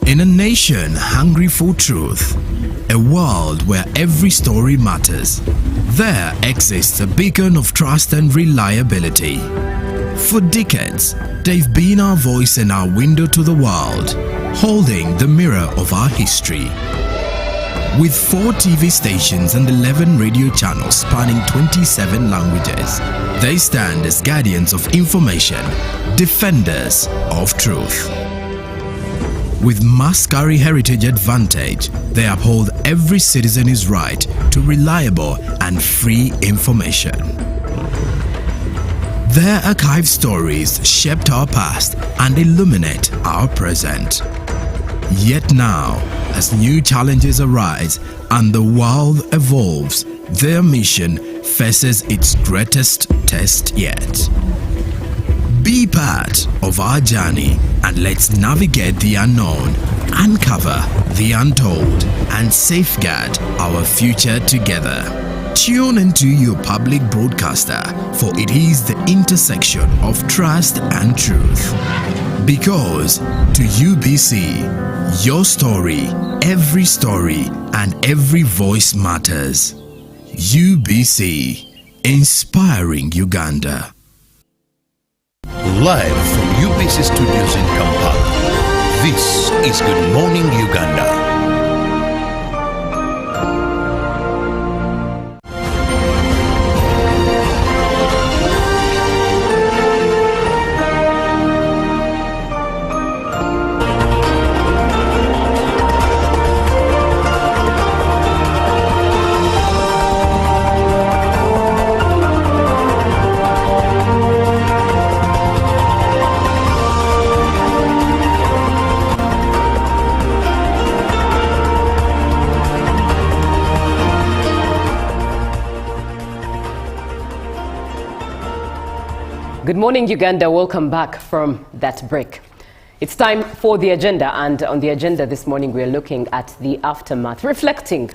In a nation hungry for truth, a world where every story matters, there exists a beacon of trust and reliability. For decades, they've been our voice and our window to the world, holding the mirror of our history. With 4 TV stations and 11 radio channels spanning 27 languages, they stand as guardians of information, defenders of truth. With Mascari Heritage Advantage, they uphold every citizen's right to reliable and free information. Their archive stories shaped our past and illuminate our present. Yet now, as new challenges arise and the world evolves, their mission faces its greatest test yet. Be part of our journey and let's navigate the unknown, uncover the untold, and safeguard our future together. Tune into your public broadcaster, for it is the intersection of trust and truth. Because to UBC, your story, and every voice matters. UBC, inspiring Uganda. Live from UBC Studios in Kampala, this is Good Morning Uganda. Good morning, Uganda. Welcome back from that break. It's time for the agenda, and on the agenda this morning we are looking at the aftermath, reflecting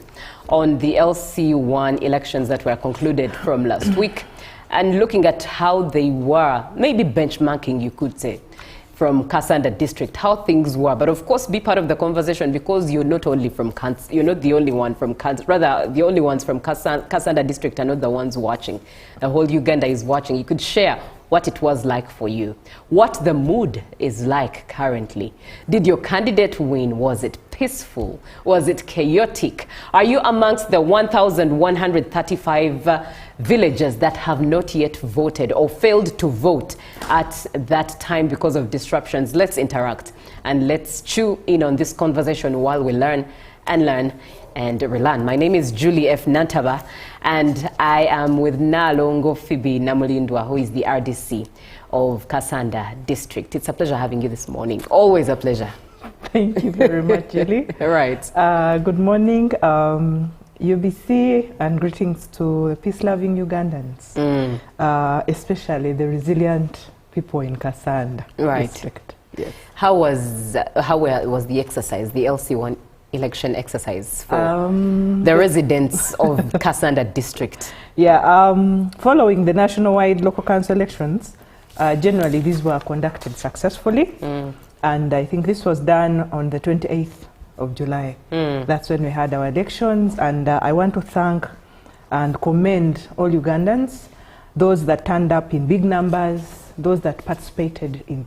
on the LC1 elections that were concluded from last week, and looking at how they were, maybe benchmarking, you could say, from Kasanda district, how things were. But of course, be part of the conversation, because you're not only from you're not the only one from rather the only ones from Kasanda district are not the ones watching. The whole Uganda is watching. You could share what it was like for you, what the mood is like currently. Did your candidate win? Was it peaceful? Was it chaotic? Are you amongst the 1,135 villagers that have not yet voted or failed to vote at that time because of disruptions? Let's interact and let's chew in on this conversation while we learn and relearn. My name is Julie F. Nantaba, and I am with Nalongo Phoebe Namulindwa, who is the RDC of Kasanda District. It's a pleasure having you this morning. Always a pleasure. Thank you very much, Julie. Right. Good morning, UBC, and greetings to peace-loving Ugandans, especially the resilient people in Kasanda District. Yes. How was the exercise, the LC1 election exercise for the residents of Kasanda district? Yeah, following the national-wide local council elections, generally these were conducted successfully, and I think this was done on the 28th of July. That's when we had our elections, and I want to thank and commend all Ugandans, those that turned up in big numbers, those that participated in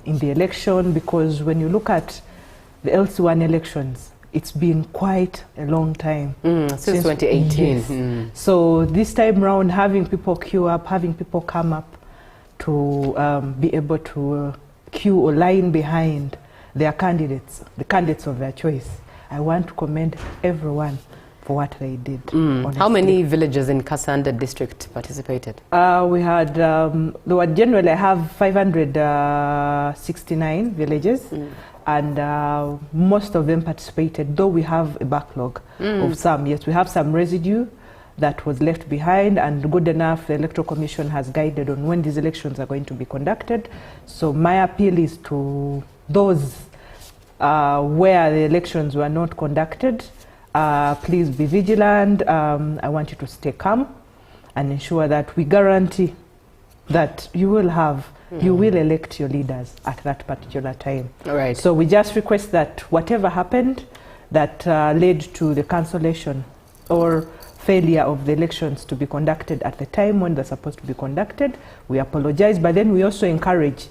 the election, because when you look at the LC1 elections, it's been quite a long time. Since 2018. Yes. So this time round, having people queue up, having people come up to be able to queue or line behind their candidates, the candidates of their choice, I want to commend everyone for what they did. How many villages in Kasanda district participated? We had, there were generally, I have 569 villages, and most of them participated, though we have a backlog of some. Yes, we have some residue that was left behind, and good enough, the Electoral Commission has guided on when these elections are going to be conducted. So my appeal is to those where the elections were not conducted, please be vigilant. I want you to stay calm and ensure that we guarantee that you will have you will elect your leaders at that particular time. Right. So we just request that whatever happened that led to the cancellation or failure of the elections to be conducted at the time when they're supposed to be conducted, we apologize, but then we also encourage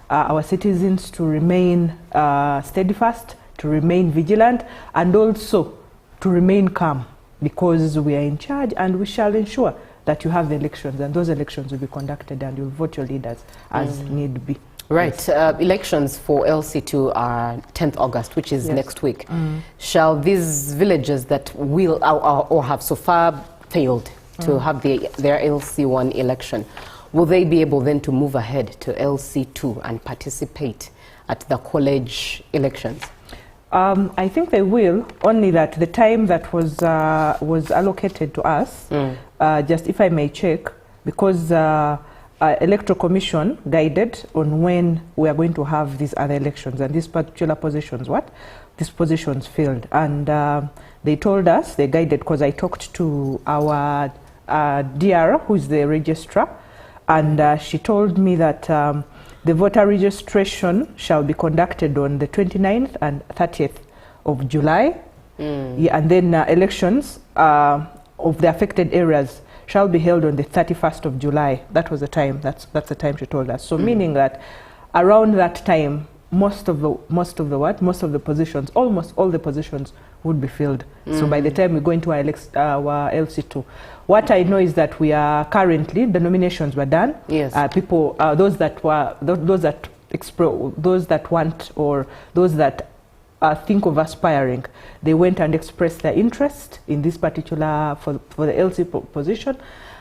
our citizens to remain steadfast, to remain vigilant, and also to remain calm, because we are in charge and we shall ensure that you have the elections, and those elections will be conducted and you'll vote your leaders as need be. Right. Yes. Elections for LC2 are 10th August, which is next week. Shall these villages that will or have so far failed to have their LC1 election, will they be able then to move ahead to LC2 and participate at the college elections? I think they will, only that the time that was allocated to us, just if I may check, because Electoral Commission guided on when we are going to have these other elections, and these particular positions, these positions failed. And they told us, they guided, because I talked to our DR, who is the registrar, and she told me that the voter registration shall be conducted on the 29th and 30th of July. Yeah, and then elections of the affected areas shall be held on the 31st of July. That was the time. That's the time she told us. So meaning that around that time, most of the positions, almost all the positions would be filled. So by the time we go into our LC2, what I know is that we are currently, the nominations were done. Yes. People, those that want, or those that think of aspiring, they went and expressed their interest in this particular for the LC position.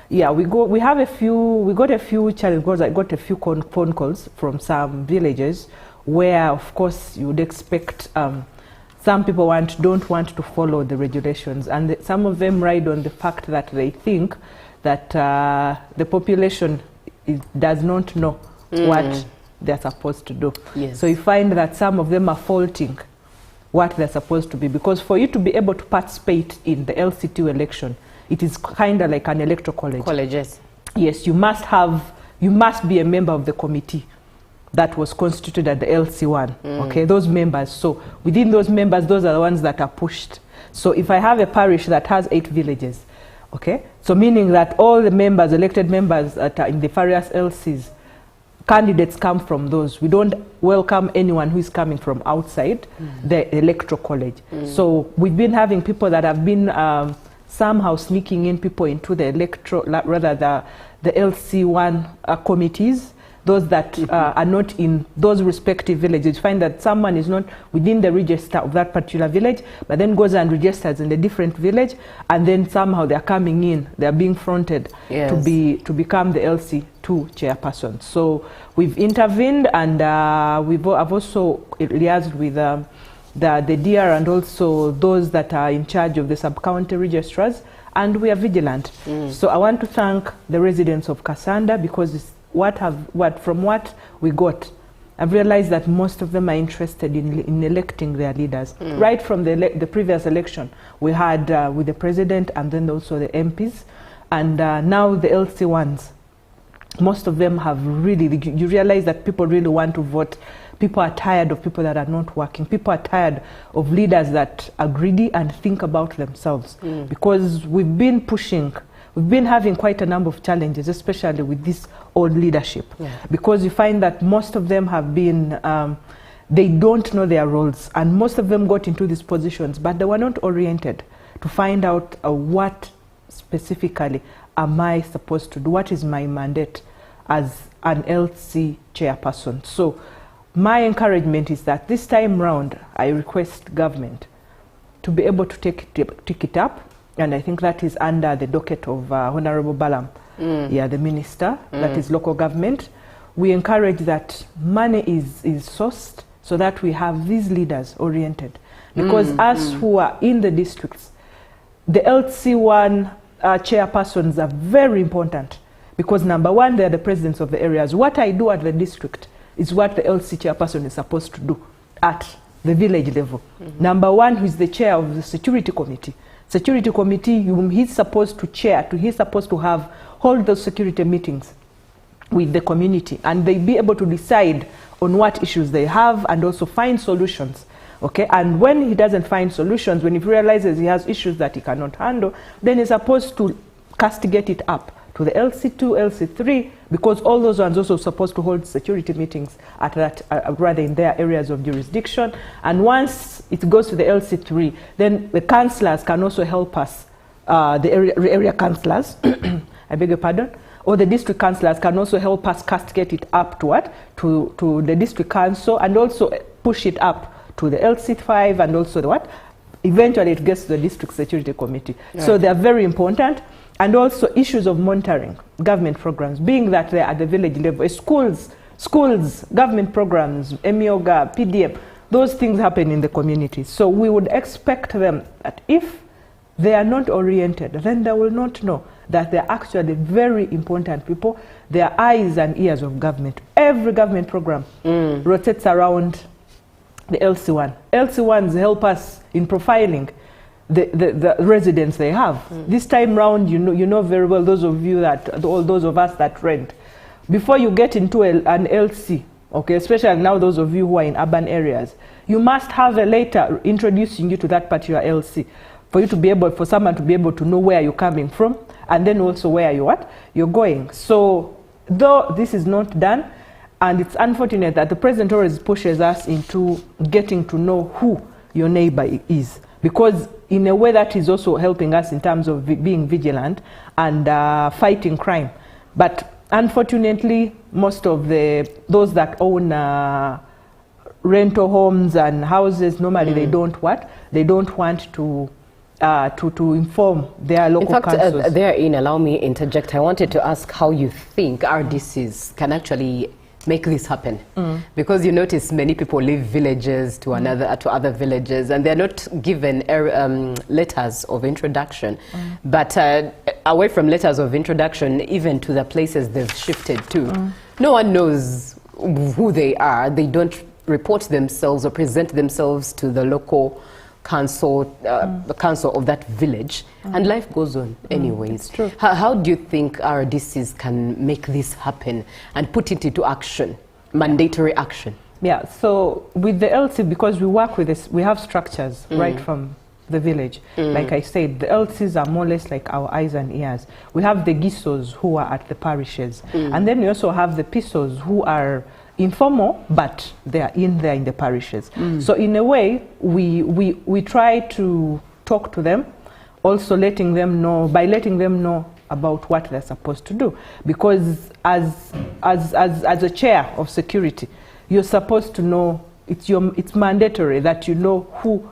Yeah, we got a few challenges. I got a few phone calls from some villages where, of course, you would expect some people don't want to follow the regulations, and some of them ride on the fact that they think that the population does not know what they're supposed to do. Yes. So you find that some of them are faulting what they're supposed to be, because for you to be able to participate in the LC2 election, it is kind of like an electoral college. Colleges. Yes, you must be a member of the committee that was constituted at the LC1. Okay, those members. So within those members, those are the ones that are pushed. So if I have a parish that has 8 villages, okay, so meaning that all the members, elected members that are in the various LCs, candidates come from those. We don't welcome anyone who is coming from outside the electoral college. So we've been having people that have been somehow sneaking in people into the the LC1 committees, those that are not in those respective villages. Find that someone is not within the register of that particular village, but then goes and registers in a different village, and then somehow they're coming in, they're being fronted to become the LC2 chairperson. So we've intervened, and I've also liaised with the DR and also those that are in charge of the sub-county registrars, and we are vigilant. So I want to thank the residents of Kasanda, because it's from what we got, I've realized that most of them are interested in electing their leaders. Right from the previous election, we had with the president and then also the MPs, and now the LC ones. Most of them have really, you realize that people really want to vote. People are tired of people that are not working. People are tired of leaders that are greedy and think about themselves. Because we've been having quite a number of challenges, especially with this old leadership. Because you find that most of them have been, they don't know their roles, and most of them got into these positions, but they were not oriented to find out what specifically am I supposed to do, what is my mandate as an LC chairperson. So my encouragement is that this time round, I request government to be able to take it up. And I think that is under the docket of Honorable Balam, the minister, that is local government. We encourage that money is sourced so that we have these leaders oriented. Because us who are in the districts, the LC1 chairpersons are very important, because number one, they're the presidents of the areas. What I do at the district is what the LC chairperson is supposed to do at the village level. Number one, who is the chair of the security committee. Security committee, he's supposed to chair, he's supposed to hold those security meetings with the community, and they be able to decide on what issues they have and also find solutions. Okay, and when he doesn't find solutions, when he realizes he has issues that he cannot handle, then he's supposed to castigate it up to the LC2, LC3, because all those ones also supposed to hold security meetings at that, rather in their areas of jurisdiction. And once it goes to the LC3, then the councillors can also help us, the area councillors, I beg your pardon, or the district councillors can also help us castigate it up to what? To the district council, and also push it up to the LC5, and also the what? Eventually it gets to the district security committee. Right. So they are very important. And also issues of monitoring government programs, being that they're at the village level, schools, government programs, MEOGA, PDM, those things happen in the community. So we would expect them that if they are not oriented, then they will not know that they're actually very important people. They are eyes and ears of government. Every government program rotates around the LC1. LC1s help us in profiling the residents they have. This time round, you know very well, those of you that, all those of us that rent, before you get into an LC, okay, especially now those of you who are in urban areas, you must have a letter introducing you to that particular LC for you to be able, for someone to be able to know where you're coming from, and then also where you're going. So though this is not done, and it's unfortunate that the president always pushes us into getting to know who your neighbor is, because in a way that is also helping us in terms of being vigilant and fighting crime. But unfortunately, most of those that own rental homes and houses, normally they don't want to inform their local councils. In fact, therein, allow me to interject. I wanted to ask how you think RDCs can actually make this happen, because you notice many people leave villages to other villages, and they're not given letters of introduction. But away from letters of introduction, even to the places they've shifted to, no one knows who they are. They don't report themselves or present themselves to the local council, the council of that village, and life goes on anyways. True. How do you think RDCs can make this happen and put it into action, mandatory action? Yeah, so with the LC, because we work with this, we have structures right from the village. Like I said, the LCs are more or less like our eyes and ears. We have the GISOs who are at the parishes, and then we also have the PISOs who are informal, but they are in there in the parishes. So in a way, we try to talk to them, also letting them know about what they're supposed to do. Because as a chair of security, you're supposed to know, it's mandatory that you know who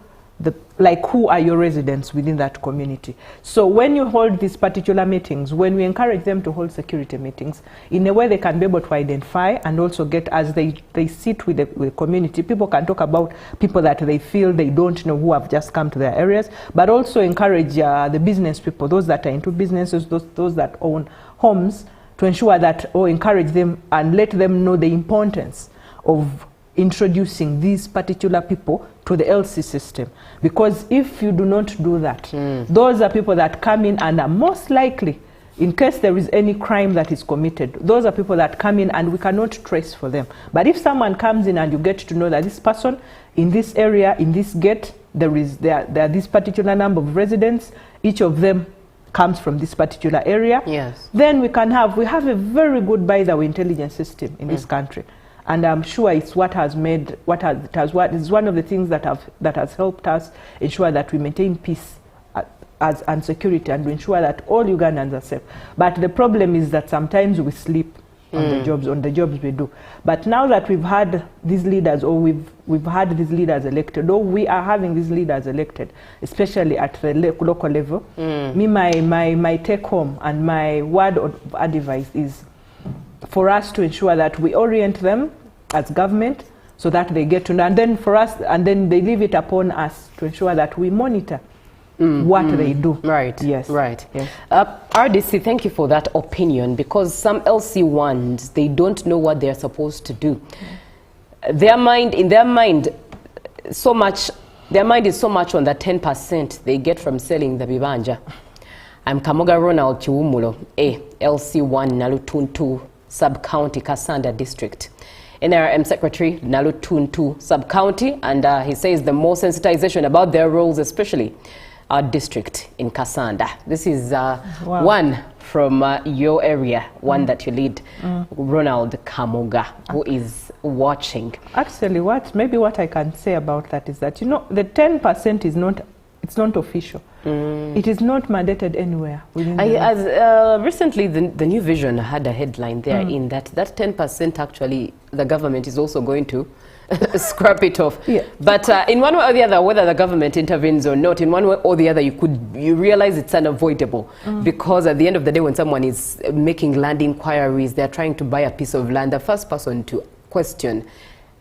are your residents within that community. So when you hold these particular meetings, when we encourage them to hold security meetings, in a way they can be able to identify and also get, as they sit with the community, people can talk about people that they feel they don't know who have just come to their areas, but also encourage the business people, those that are into businesses, those that own homes, to ensure that, or encourage them and let them know the importance of introducing these particular people to the LC system. Because if you do not do that, those are people that come in and are most likely, in case there is any crime that is committed, those are people that come in and we cannot trace for them. But if someone comes in and you get to know that this person in this area, in this gate, there are this particular number of residents, each of them comes from this particular area, then we have a very good, by the way, intelligence system in this country. And I'm sure it's what is one of the things that has helped us ensure that we maintain peace and security, and to ensure that all Ugandans are safe. But the problem is that sometimes we sleep on the jobs we do. But now that we've had these leaders, or we've had these leaders elected, or we are having these leaders elected, especially at the local level, my take home and my word of advice is for us to ensure that we orient them as government so that they get to know, and then for us, and then they leave it upon us to ensure that we monitor what they do. Right. Yes. Right. Yes. RDC, thank you for that opinion, because some LC1s, they don't know what they're supposed to do. In their mind is so much on the 10% they get from selling the bibanja. I'm Kamoga Ronald Chiwumulo, LC1 Nalutuntu Sub-County, Kasanda District. NRM Secretary Nalutuntu Sub-County, and he says the more sensitization about their roles, especially our district in Kasanda. This is one from your area, one that you lead, Ronald Kamoga, who is watching. Actually, what I can say about that is that, you know, the 10% is not, it's not official. It is not mandated anywhere within recently, the New Vision had a headline there in that 10% actually the government is also going to scrap it off. Yeah. But in one way or the other, whether the government intervenes or not, in one way or the other, you realize it's unavoidable. Because at the end of the day, when someone is making land inquiries, they're trying to buy a piece of land, the first person to question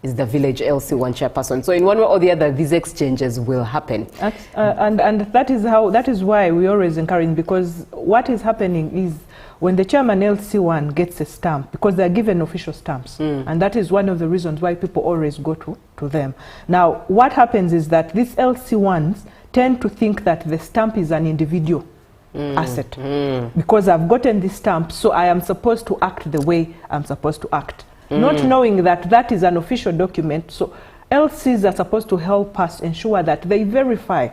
is the village LC1 chairperson. So in one way or the other, these exchanges will happen. And that is why we always encourage, because what is happening is when the chairman LC1 gets a stamp, because they're given official stamps, and that is one of the reasons why people always go to them. Now, what happens is that these LC1s tend to think that the stamp is an individual asset. Because I've gotten this stamp, so I am supposed to act the way I'm supposed to act. Not knowing that that is an official document. So LCs are supposed to help us ensure that they verify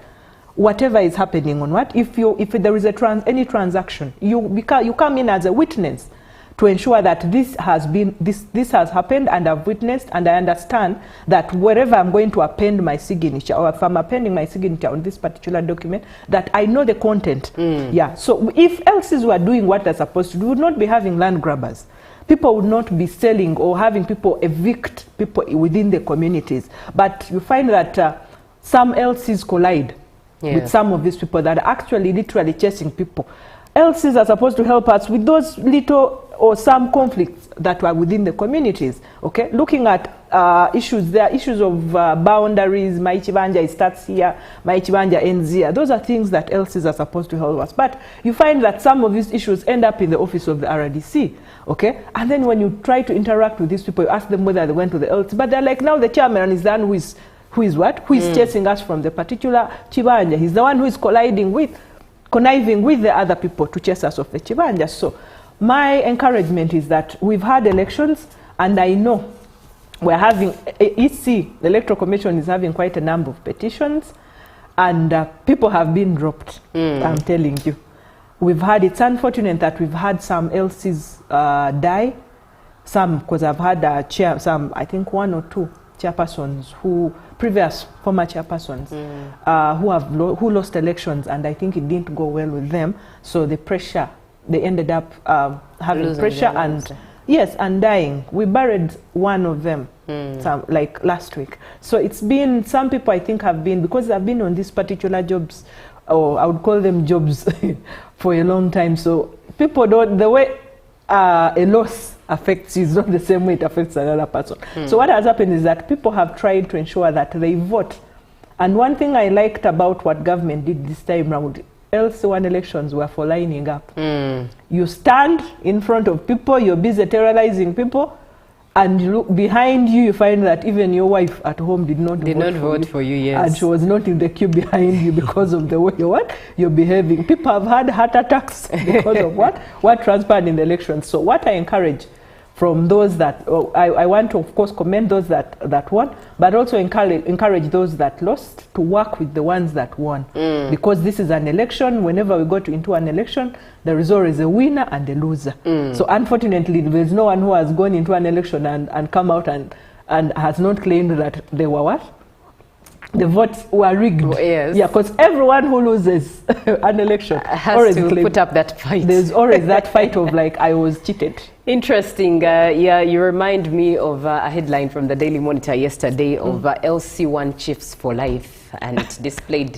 whatever is happening on what. If there is any transaction, you come in as a witness to ensure that this has happened, and I've witnessed, and I understand that wherever I'm going to append my signature, or if I'm appending my signature on this particular document, that I know the content. Yeah. So if LCs were doing what they're supposed to do, we would not be having land grabbers. People would not be selling or having people evict people within the communities. But you find that some LCs collide with some of these people that are actually literally chasing people. LCs are supposed to help us with those little or some conflicts that are within the communities. Okay, looking at issues, there are issues of boundaries. Maichibanja starts here, Maichibanja ends here. Those are things that LCs are supposed to help us. But you find that some of these issues end up in the office of the RDC. Okay, and then when you try to interact with these people, you ask them whether they went to the LC, but they're like, now the chairman is the one who is chasing us from the particular Chibanja. He's the one who is conniving with the other people to chase us off the Chibanja. So my encouragement is that we've had elections, and I know we're having, EC, the Electoral Commission is having quite a number of petitions, and people have been dropped, I'm telling you. It's unfortunate that we've had some LCs die, some, because I've had I think 1 or 2 chairpersons previous former chairpersons who lost elections, and I think it didn't go well with them. So the pressure, they ended up having losing pressure and dying. We buried one of them like last week. So it's been, some people I think have been, because they've been on these particular jobs, or I would call them jobs for a long time. So people don't, the way a loss affects you is not the same way it affects another person. So what has happened is that people have tried to ensure that they vote. And one thing I liked about what government did this time round, LC1 elections were for lining up. You stand in front of people, you're busy terrorizing people, and you look behind you, you find that even your wife at home did not vote for you. Yes. And she was not in the queue behind you because of the way you're behaving. People have had heart attacks because of what transpired in the elections. So what I encourage from those that, I want to of course commend those that won, but also encourage those that lost to work with the ones that won. Because this is an election. Whenever we go into an election, there is always a winner and a loser. So unfortunately, there's no one who has gone into an election and come out and has not claimed that they were what? The votes were rigged. Oh, yes. Yeah, because everyone who loses an election has to put up that fight. There's always that fight of like, I was cheated. Interesting. Yeah, you remind me of a headline from the Daily Monitor yesterday of LC1 Chiefs for Life, and it displayed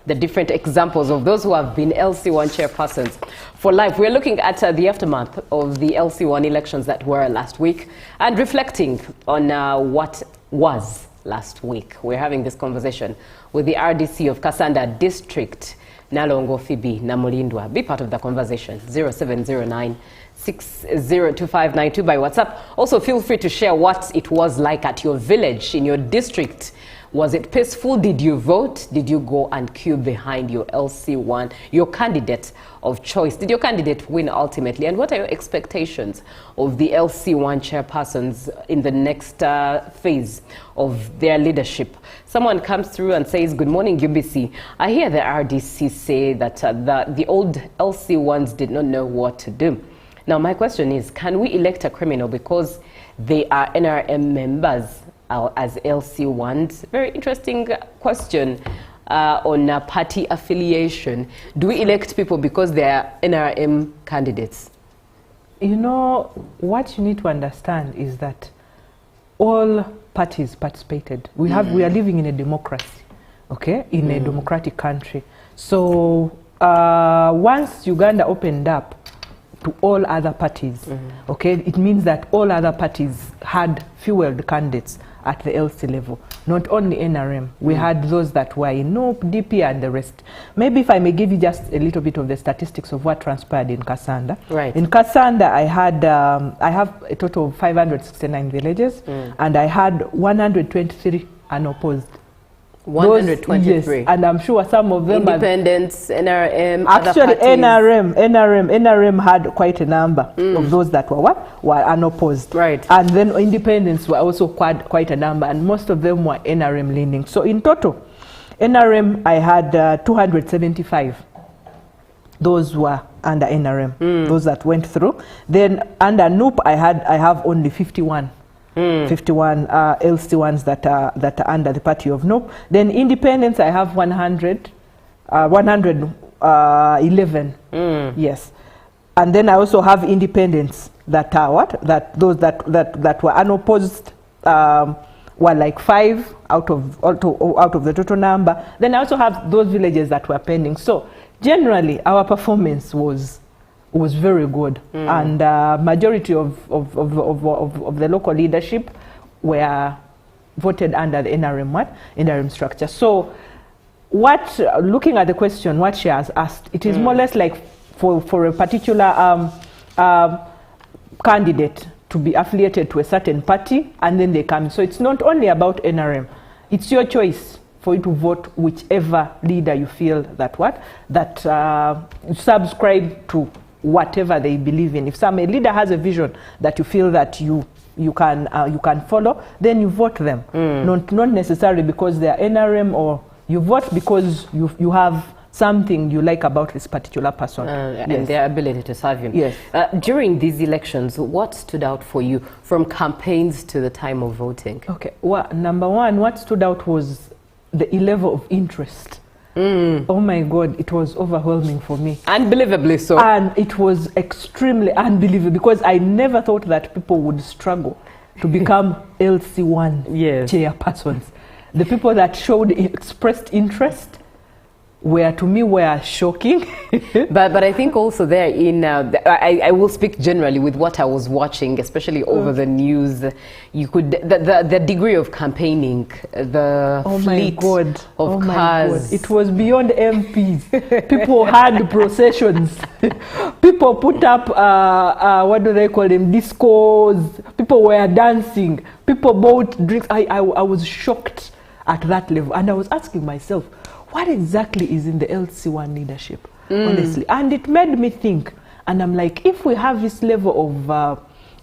the different examples of those who have been LC1 chairpersons for life. We're looking at the aftermath of the LC1 elections that were last week and reflecting on what was last week. We're having this conversation with the RDC of Kasanda District, Nalongo Phoebe Namulindwa. Be part of the conversation, 0709 602592 by WhatsApp. Also, feel free to share what it was like at your village, in your district, Was it peaceful? Did you vote? Did you go and queue behind your LC1, your candidate of choice? Did your candidate win ultimately? And what are your expectations of the LC1 chairpersons in the next phase of their leadership? Someone comes through and says, good morning, UBC. I hear the RDC say that the old LC1s did not know what to do. Now, my question is, can we elect a criminal because they are NRM members as LC1s? Very interesting question on party affiliation. Do we elect people because they are NRM candidates? You know, what you need to understand is that all parties participated. We are living in a democracy, okay, in a democratic country. So once Uganda opened up to all other parties, okay, it means that all other parties had fueled candidates at the LC level, not only NRM. We had those that were in NOP, DP, and the rest. Maybe if I may give you just a little bit of the statistics of what transpired in Kasanda. Right. In Kasanda, I have a total of 569 villages, and I had 123 unopposed. 123. Yes, and I'm sure some of them independents, NRM, actually NRM had quite a number of those that were unopposed. Right. And then independents were also quite a number, and most of them were NRM leaning. So in total, NRM I had 275. Those were under NRM, those that went through. Then under NUP I have only 51. 51 LC1s that are under the party of NOP. Then independents, I have 111. Yes, and then I also have independents that are those that were unopposed were like 5 out of the total number. Then I also have those villages that were pending. So generally, our performance was very good, and majority of the local leadership were voted under the NRM structure. So looking at the question, what she has asked, it is more or less like for a particular candidate to be affiliated to a certain party, and then they come. So it's not only about NRM, it's your choice for you to vote whichever leader you feel that subscribe to whatever they believe in. If a leader has a vision that you feel that you can follow, then you vote them. Not necessarily because they are NRM, or you vote because you have something you like about this particular person. And their ability to serve you. Yes. During these elections, what stood out for you from campaigns to the time of voting? Okay. Well, number one, what stood out was the level of interest. Oh my God, it was overwhelming for me. Unbelievably so. And it was extremely unbelievable, because I never thought that people would struggle to become LC1 chairpersons. The people that expressed interest were shocking. but I think also there I will speak generally with what I was watching, especially over the news. You could the degree of campaigning, the fleet of cars. It was beyond MPs. People had processions. People put up what do they call them, discos. People were dancing. People bought drinks. I was shocked at that level, and I was asking myself, what exactly is in the LC1 leadership, honestly? And it made me think, and I'm like, if we have this level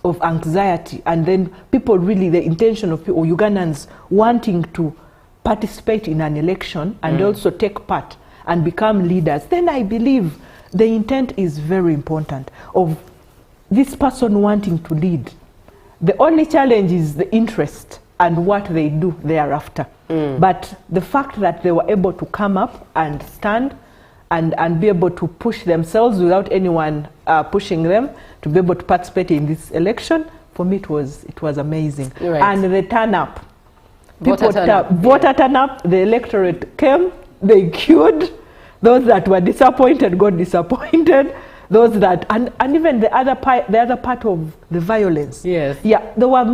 of anxiety, and then people really, the intention of people, Ugandans wanting to participate in an election and also take part and become leaders, then I believe the intent is very important of this person wanting to lead. The only challenge is the interest and what they do thereafter. But the fact that they were able to come up and stand and be able to push themselves without anyone pushing them to be able to participate in this election, for me it was amazing. Right. And the turn up, voter turn up, the electorate came, they queued. Those that were disappointed got disappointed. Those that and even the other part of the violence. Yes. Yeah, there were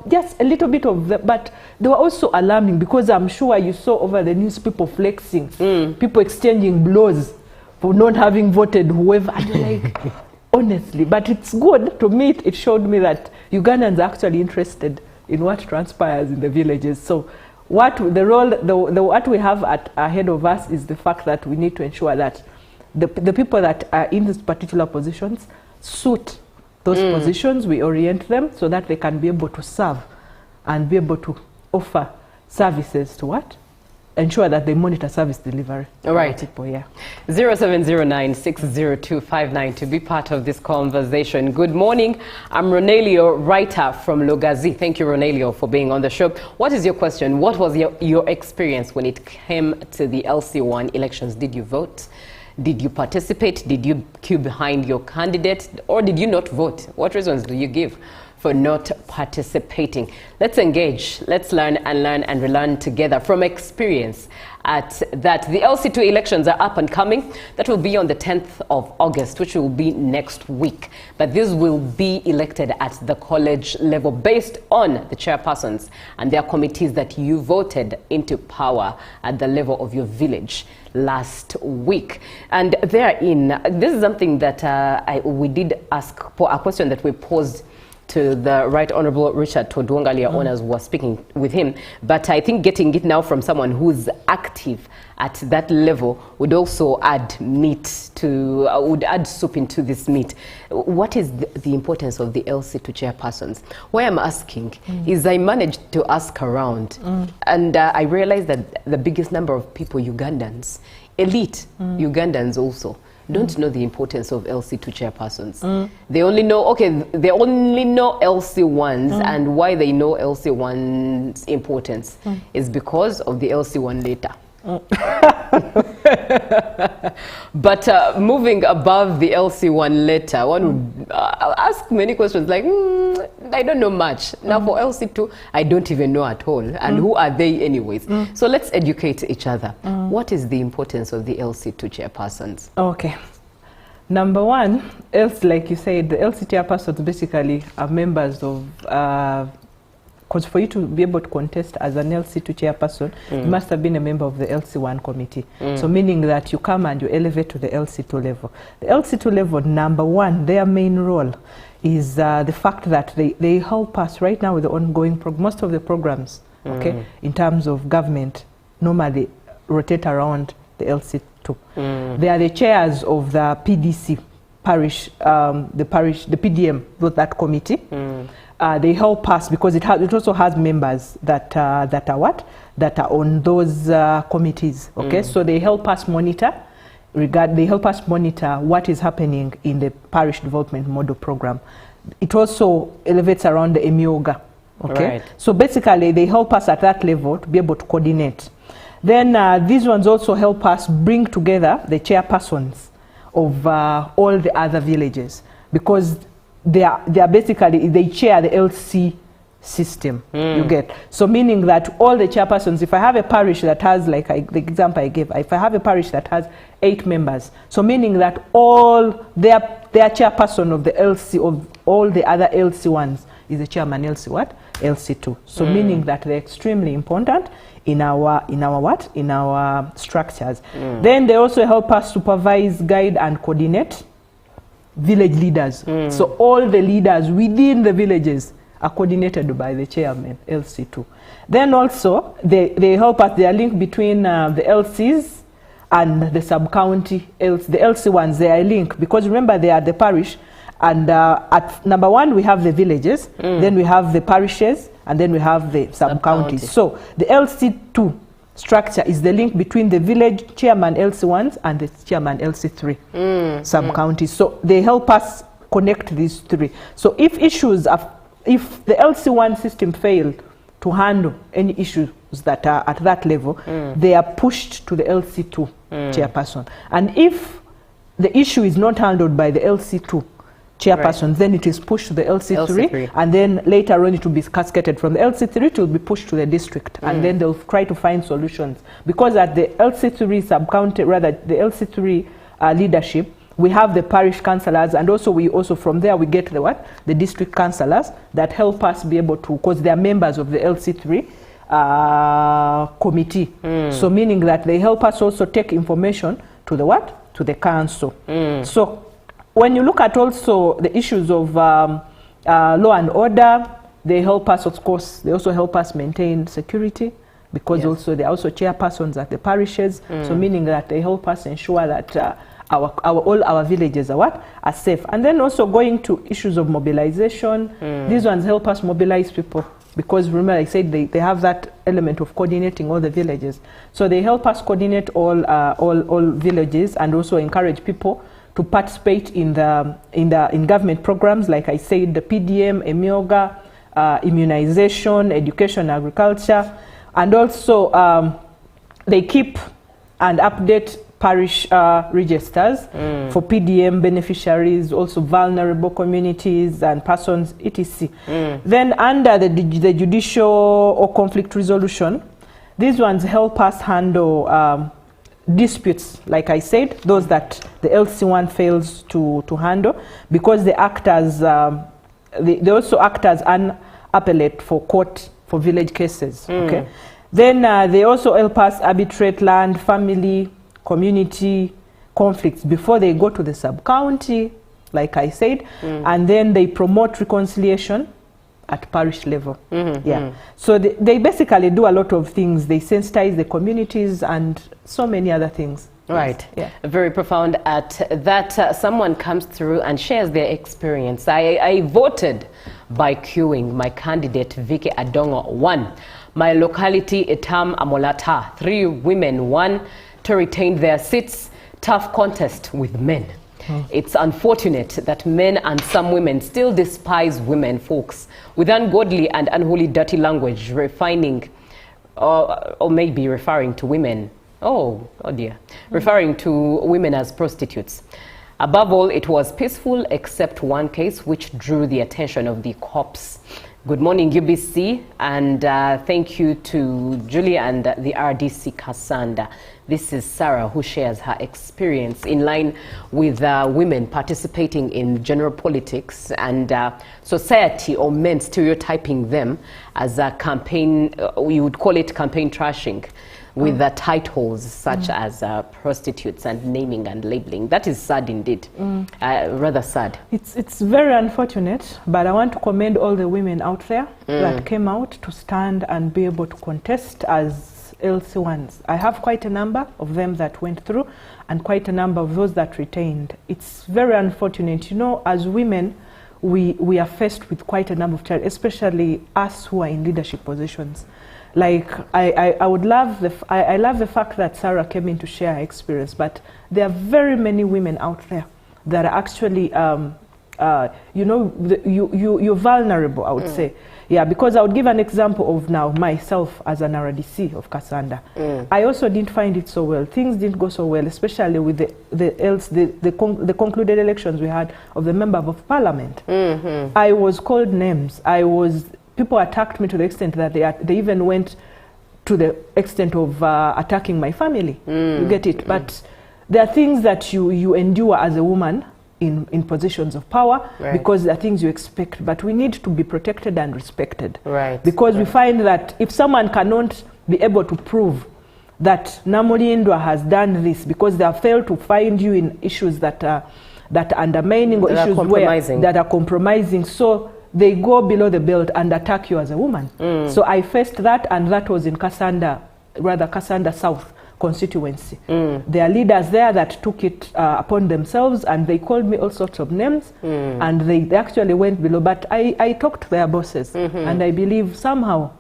just a little bit of that, but they were also alarming, because I'm sure you saw over the news people flexing, people exchanging blows for not having voted whoever. And you're like, honestly, but it's good to me. It showed me that Ugandans are actually interested in what transpires in the villages. So what the role, what we have ahead of us is the fact that we need to ensure that the people that are in these particular positions suit those positions. We orient them so that they can be able to serve and be able to offer services to what? Ensure that they monitor service delivery. All right. People, yeah. 0709-602-592 to be part of this conversation. Good morning. I'm Ronelio, writer from Logazi. Thank you, Ronelio, for being on the show. What is your question? What was your experience when it came to the LC1 elections? Did you vote? Did you participate? Did you queue behind your candidate? Or did you not vote? What reasons do you give for not participating? Let's engage. Let's learn and relearn together from experience at that. The LC2 elections are up and coming. That will be on the 10th of August, which will be next week. But these will be elected at the college level based on the chairpersons and their committees that you voted into power at the level of your village last week. And therein, this is something that we did ask for, a question that we posed to the Right Honorable Richard Todwongalia owners were speaking with him. But I think getting it now from someone who's active at that level would also add meat to, would add soup into this meat. What is the importance of the LC2 chairpersons? Why I'm asking is I managed to ask around and I realized that the biggest number of people, Ugandans, elite Ugandans also, don't know the importance of LC2 chairpersons. They only know, okay, they only know LC1s, and why they know LC1's importance is because of the LC1 later. But moving above the LC1 later, one would ask many questions like, I don't know much. Now for LC2, I don't even know at all. And who are they anyways? So let's educate each other. What is the importance of the LC2 chairpersons? Okay. Number one, like you said, the LC chairpersons basically are members of, because for you to be able to contest as an LC2 chairperson, you must have been a member of the LC1 committee. So meaning that you come and you elevate to the LC2 level. The LC2 level, number one, their main role is the fact that they help us right now with the ongoing, most of the programs, okay, in terms of government, normally rotate around the LC2. They are the chairs of the PDC, the PDM, that committee. They help us because it also has members that are on those committees. Okay, so they help us monitor. They help us monitor what is happening in the parish development model program. It also elevates around the EMIOGA. Okay, right. So basically they help us at that level to be able to coordinate. Then these ones also help us bring together the chairpersons of all the other villages, because they are basically, they chair the LC system, you get. So meaning that all the chairpersons, if I have a parish that has, like the example I gave, if I have a parish that has 8 members, so meaning that all their chairperson of the LC, of all the other LC ones, is the chairman LC what? LC2. So meaning that they're extremely important in our structures. Then they also help us supervise, guide and coordinate village leaders. So all the leaders within the villages are coordinated by the chairman, LC2. Then also they help us, they are linked between the LCs and the sub-county, the LC ones, they are linked because remember they are the parish, and at number one we have the villages, then we have the parishes, and then we have the sub-counties. So the LC2 structure is the link between the village chairman LC1s and the chairman LC3 sub-counties. So they help us connect these three. So if issues are, if the LC1 system failed to handle any issues that are at that level, they are pushed to the LC2 chairperson. And if the issue is not handled by the LC2 chairperson, then it is pushed to the LC3, and then later on it will be cascaded from the LC3, it will be pushed to the district, and then they'll try to find solutions. Because at the LC3 sub-county, rather the LC3 leadership, we have the parish councillors, and also from there we get the what? The district councillors that help us be able to, because they are members of the LC3 committee. So meaning that they help us also take information to the what? To the council. So when you look at also the issues of law and order, they help us, of course, they also help us maintain security because also they're also chairpersons at the parishes, so meaning that they help us ensure that all our villages are safe. And then also going to issues of mobilization, these ones help us mobilize people, because remember I said they have that element of coordinating all the villages. So they help us coordinate all villages, and also encourage people to participate in government programs, like I said, the PDM, EMIOGA, immunization, education, agriculture, and also they keep and update parish registers for PDM beneficiaries, also vulnerable communities and persons, etc. Then under the judicial or conflict resolution, these ones help us handle disputes, like I said, those that the LC1 fails to handle, because they act as they also act as an appellate for court for village cases. Okay. Then they also help us arbitrate land, family, community conflicts before they go to the sub-county, like I said, and then they promote reconciliation at parish level. So they basically do a lot of things. They sensitize the communities and so many other things. Right. Yeah. Very profound at that. Someone comes through and shares their experience. I voted by queuing. My candidate, Vicky Adongo, won. My locality, Etam Amolata, 3 women won to retain their seats. Tough contest with men. It's unfortunate that men and some women still despise women folks with ungodly and unholy dirty language, refining or maybe referring to women. Oh dear. Referring to women as prostitutes. Above all, it was peaceful except one case which drew the attention of the cops. Good morning, UBC, and thank you to Julia and the RDC Kasanda. This is Sarah, who shares her experience in line with women participating in general politics and society or men stereotyping them as a campaign, we would call it campaign trashing, with titles such as prostitutes and naming and labeling. That is sad indeed, rather sad. It's very unfortunate, but I want to commend all the women out there that came out to stand and be able to contest as LC1s. I have quite a number of them that went through and quite a number of those that retained. It's very unfortunate. You know, as women, we are faced with quite a number of challenges, especially us who are in leadership positions. Like I love the fact that Sarah came in to share her experience, but there are very many women out there that are actually, you know, you're vulnerable, I would say. Yeah, because I would give an example of now myself as an RDC of Kasanda. I also didn't find it so well. Things didn't go so well, especially with the concluded elections we had of the member of parliament. I was called names. People attacked me to the extent that they even went to the extent of attacking my family. You get it? But there are things that you endure as a woman in positions of power, because there are things you expect, but we need to be protected and respected. Because we find that if someone cannot be able to prove that Namulindwa has done this, because they have failed to find you in issues that are undermining or issues that are compromising, so they go below the belt and attack you as a woman. So I faced that, and that was in Kasanda South constituency. There are leaders there that took it upon themselves, and they called me all sorts of names, and they actually went below. But I talked to their bosses, and I believe somehow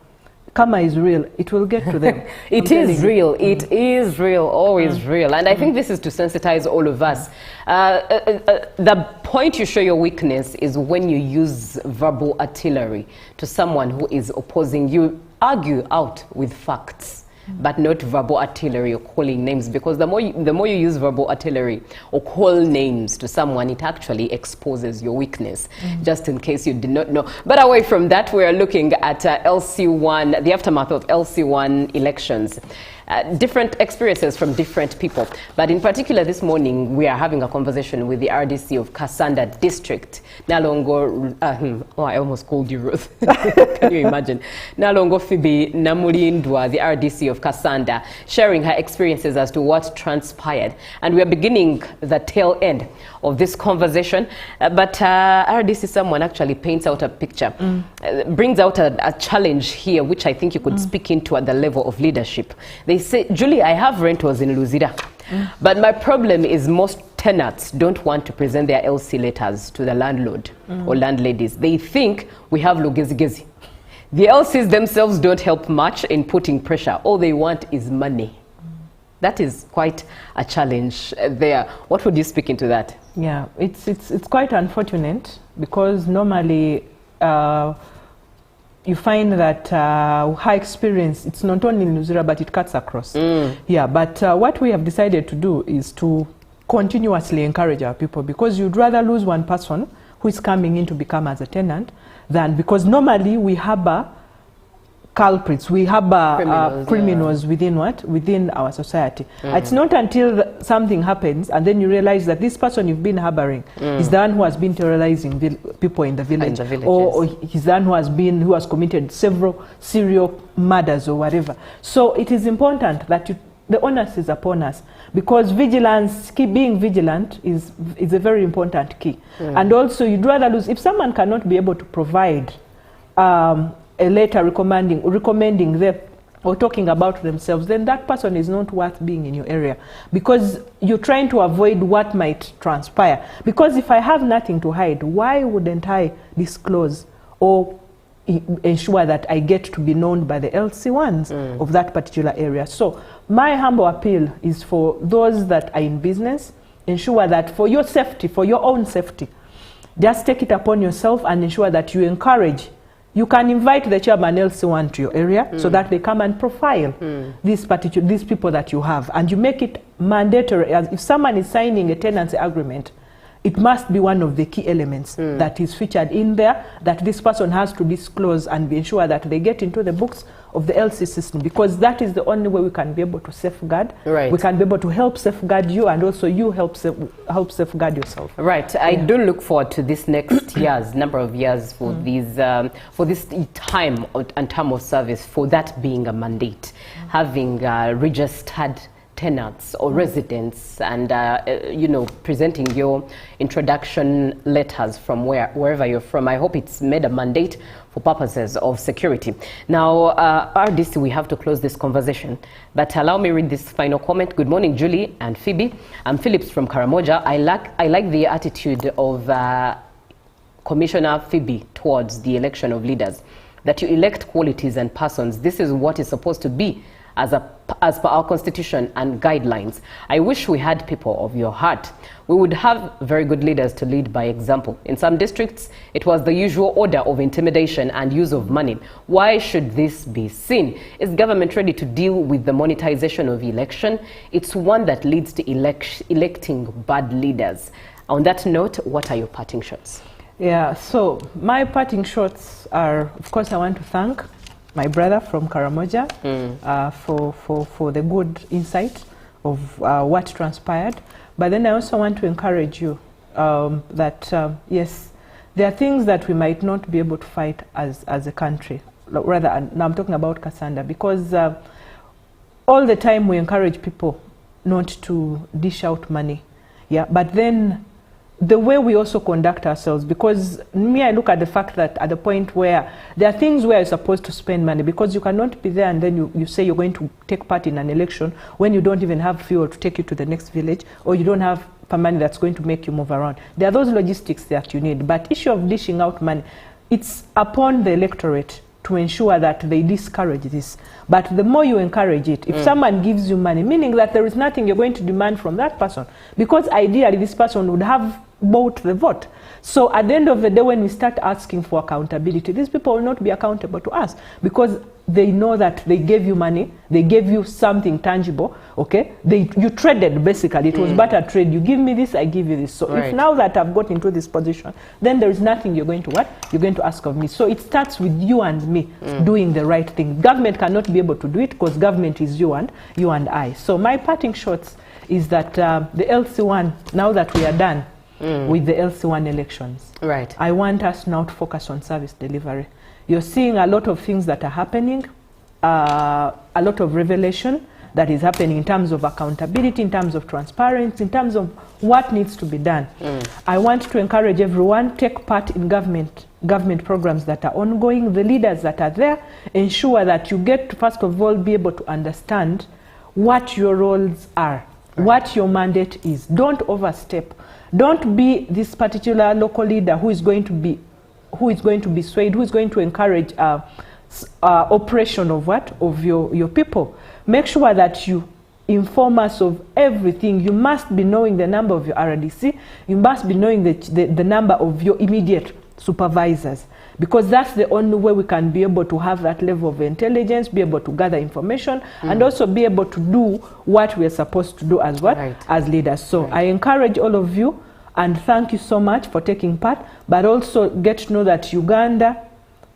karma is real. It will get to them. It is real. It is real, always real. And I think this is to sensitize all of us. The point you show your weakness is when you use verbal artillery to someone who is opposing you. Argue out with facts, but not verbal artillery or calling names, because the more you use verbal artillery or call names to someone, it actually exposes your weakness, just in case you did not know. But away from that, we are looking at LC1, the aftermath of LC1 elections. Different experiences from different people. But in particular this morning, we are having a conversation with the RDC of Kasanda District. Nalongo, I almost called you Ruth. Can you imagine? Nalongo Phoebe Namulindwa, the RDC of of Kasanda, sharing her experiences as to what transpired. And we are beginning the tail end of this conversation. But RDC, someone actually paints out a picture, brings out a challenge here, which I think you could speak into at the level of leadership. They say, Julie, I have rentals in Luzira, but my problem is most tenants don't want to present their LC letters to the landlord or landladies. They think we have lugezi-gezi. The LCs themselves don't help much in putting pressure. All they want is money. That is quite a challenge there. What would you speak into that? Yeah, it's quite unfortunate because normally you find that high experience, it's not only in Luzira, but it cuts across. Yeah, but what we have decided to do is to continuously encourage our people, because you'd rather lose one person who is coming in to become as a tenant than, because normally we harbor culprits, we harbor criminals within our society. It's not until something happens and then you realize that this person you've been harboring is the one who has been terrorizing people in the village, or he's the one who has committed several serial murders or whatever. So it is important that the onus is upon us, because vigilance, being vigilant is a very important key. And also you'd rather lose, if someone cannot be able to provide a letter recommending them or talking about themselves, then that person is not worth being in your area, because you're trying to avoid what might transpire. Because if I have nothing to hide, why wouldn't I disclose or ensure that I get to be known by the LC1s of that particular area? So my humble appeal is for those that are in business, ensure that for your safety, for your own safety, just take it upon yourself and ensure that you encourage. You can invite the chairman LC1 to your area so that they come and profile these people that you have, and you make it mandatory. As if someone is signing a tenancy agreement, it must be one of the key elements that is featured in there, that this person has to disclose and ensure that they get into the books of the LC system, because that is the only way we can be able to safeguard. We can be able to help safeguard you, and also you help safeguard yourself. Right. I do look forward to this next number of years for this time and term of service, for that being a mandate, having registered tenants or residents, and presenting your introduction letters from wherever you're from. I hope it's made a mandate for purposes of security. Now, RDC, we have to close this conversation, but allow me read this final comment. Good morning, Julie and Phoebe. I'm Phillips from Karamoja. I like the attitude of Commissioner Phoebe towards the election of leaders, that you elect qualities and persons. This is what is supposed to be as per our constitution and guidelines. I wish we had people of your heart. We would have very good leaders to lead by example. In some districts, it was the usual order of intimidation and use of money. Why should this be seen? Is government ready to deal with the monetization of election? It's one that leads to electing bad leaders. On that note, what are your parting shots? Yeah, so my parting shots are, of course, I want to thank my brother from Karamoja for the good insight of what transpired. But then I also want to encourage you that, yes, there are things that we might not be able to fight as a country. Rather, now I'm talking about Kasanda, because all the time we encourage people not to dish out money. Yeah, but then the way we also conduct ourselves, because I look at the fact that at the point where there are things where you're supposed to spend money, because you cannot be there and then you say you're going to take part in an election when you don't even have fuel to take you to the next village, or you don't have money that's going to make you move around. There are those logistics that you need. But issue of dishing out money, it's upon the electorate to ensure that they discourage this. But the more you encourage it, if someone gives you money, meaning that there is nothing you're going to demand from that person, because ideally this person would have bought the vote. So at the end of the day, when we start asking for accountability, these people will not be accountable to us, because they know that they gave you money, they gave you something tangible, okay? You traded, basically. It was barter trade. You give me this, I give you this. So if now that I've got into this position, then there is nothing you're going to what? You're going to ask of me. So it starts with you and me doing the right thing. Government cannot be able to do it, because government is you and I. So my parting shots is that the LC1, now that we are done with the LC1 elections, I want us now to focus on service delivery. You're seeing a lot of things that are happening. a lot of revelation that is happening in terms of accountability, in terms of transparency, in terms of what needs to be done. I want to encourage everyone, take part in government programs that are ongoing, the leaders that are there, ensure that you get to, first of all, be able to understand what your roles are, what your mandate is. Don't overstep. Don't be this particular local leader who is going to be swayed, who is going to encourage oppression of what? Of your people. Make sure that you inform us of everything. You must be knowing the number of your RDC. You must be knowing the number of your immediate supervisors, because that's the only way we can be able to have that level of intelligence, be able to gather information, and also be able to do what we're supposed to do as what? As leaders. So I encourage all of you, and thank you so much for taking part, but also get to know that Uganda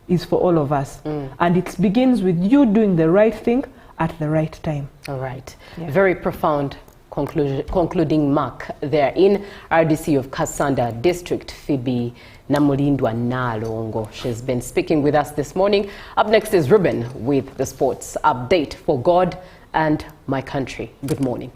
is for all of us. And it begins with you doing the right thing at the right time. All right. Yeah. Very profound concluding mark there in RDC of Kasanda District, Phoebe Namulindwa Nalongo. She's been speaking with us this morning. Up next is Ruben with the sports update for God and my country. Good morning.